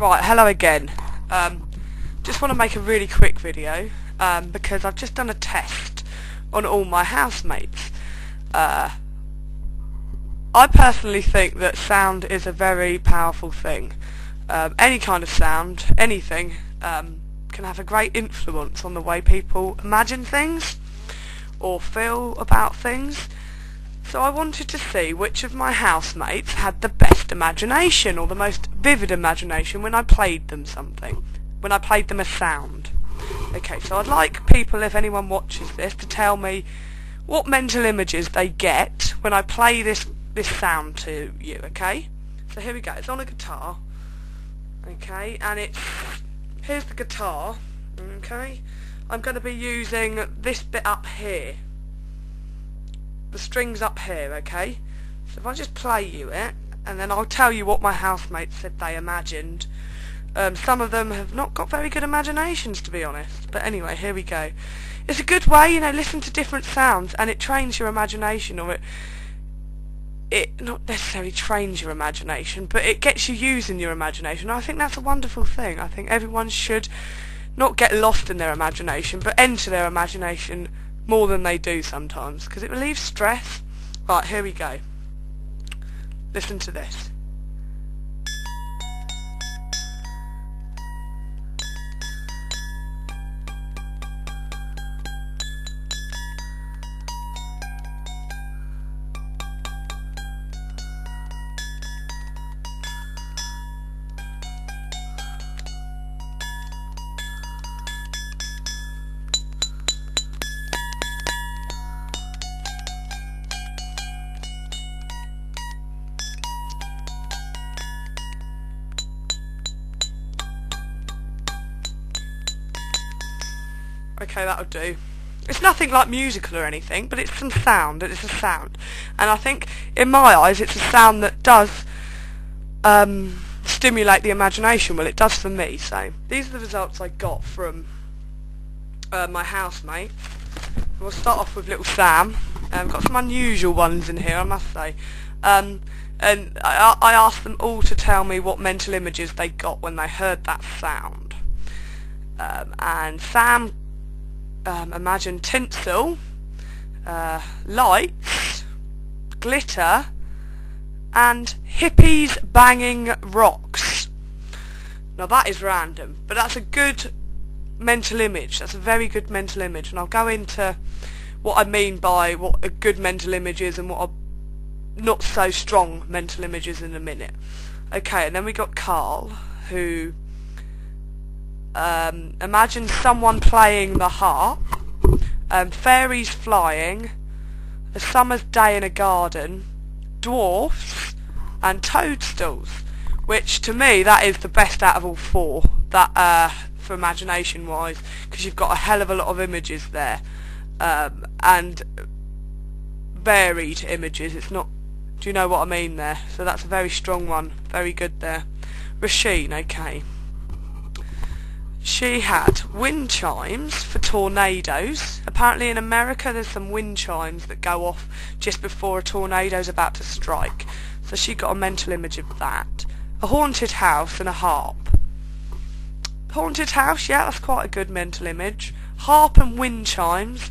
Right, hello again. Just want to make a really quick video because I've just done a test on all my housemates. I personally think that sound is a very powerful thing. Any kind of sound, anything, can have a great influence on the way people imagine things or feel about things. So I wanted to see which of my housemates had the best imagination or the most vivid imagination when I played them something, when I played them a sound. Okay, so I'd like people, if anyone watches this, to tell me what mental images they get when I play this sound to you, okay? So here we go, it's on a guitar, okay, and here's the guitar, okay? I'm going to be using this bit up here. The strings up here, okay? So if I just play you it, and then I'll tell you what my housemates said they imagined. Some of them have not got very good imaginations, to be honest. But anyway, here we go. It's a good way, listen to different sounds, and it trains your imagination, or it not necessarily trains your imagination, but it gets you using your imagination. I think that's a wonderful thing. I think everyone should not get lost in their imagination, but enter their imagination more than they do sometimes, because it relieves stress. Right, here we go. Listen to this. Okay, that'll do. It's nothing like musical or anything, but it's some sound, it's a sound. And I think, in my eyes, it's a sound that does stimulate the imagination. Well, it does for me, so these are the results I got from my housemate. We'll start off with little Sam. Got some unusual ones in here, I must say. And I asked them all to tell me what mental images they got when they heard that sound. And Sam imagine tinsel, lights, glitter, and hippies banging rocks. Now that is random, but that's a good mental image. That's a very good mental image, and I'll go into what I mean by what a good mental image is and what a not so strong mental image is in a minute. Okay, and then we got Carl, who imagine someone playing the harp, fairies flying, a summer's day in a garden, dwarfs, and toadstools, which to me that is the best out of all four, that for imagination wise, because you've got a hell of a lot of images there, and varied images. It's not, do you know what I mean there? So that's a very strong one, very good there. Rasheen, okay. She had wind chimes for tornadoes. Apparently in America there's some wind chimes that go off just before a tornado's about to strike. So she got a mental image of that. A haunted house and a harp. Haunted house, yeah, that's quite a good mental image. Harp and wind chimes,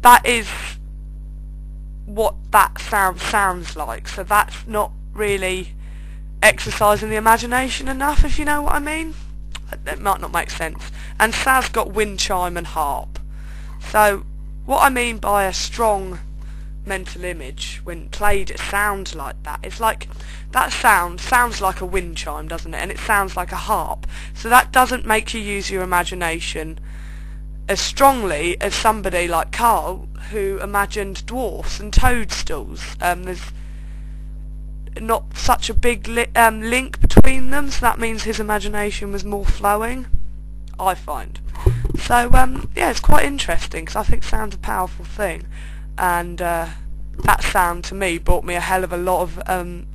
that is what that sound sounds like. So that's not really exercising the imagination enough, if you know what I mean. It might not make sense. And Saz got wind chime and harp. So what I mean by a strong mental image when played it sounds like that, it's like that sounds like a wind chime, doesn't it? And it sounds like a harp. So that doesn't make you use your imagination as strongly as somebody like Carl, who imagined dwarfs and toadstools. There's not such a big link between them, so that means his imagination was more flowing, I find. So yeah, it's quite interesting, because I think sound's a powerful thing, and that sound to me brought me a hell of a lot of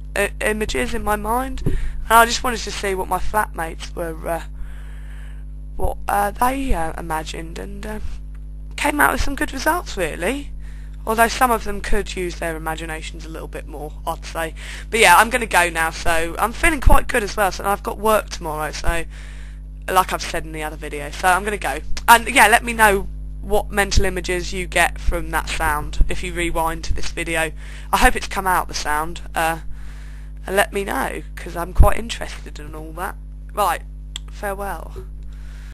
images in my mind, and I just wanted to see what my flatmates were what they imagined, and came out with some good results really. Although some of them could use their imaginations a little bit more, I'd say. But yeah, I'm going to go now, so I'm feeling quite good as well, so I've got work tomorrow, so like I've said in the other video, so I'm going to go. And yeah, let me know what mental images you get from that sound if you rewind to this video. I hope it's come out, the sound, and let me know, because I'm quite interested in all that. Right, farewell.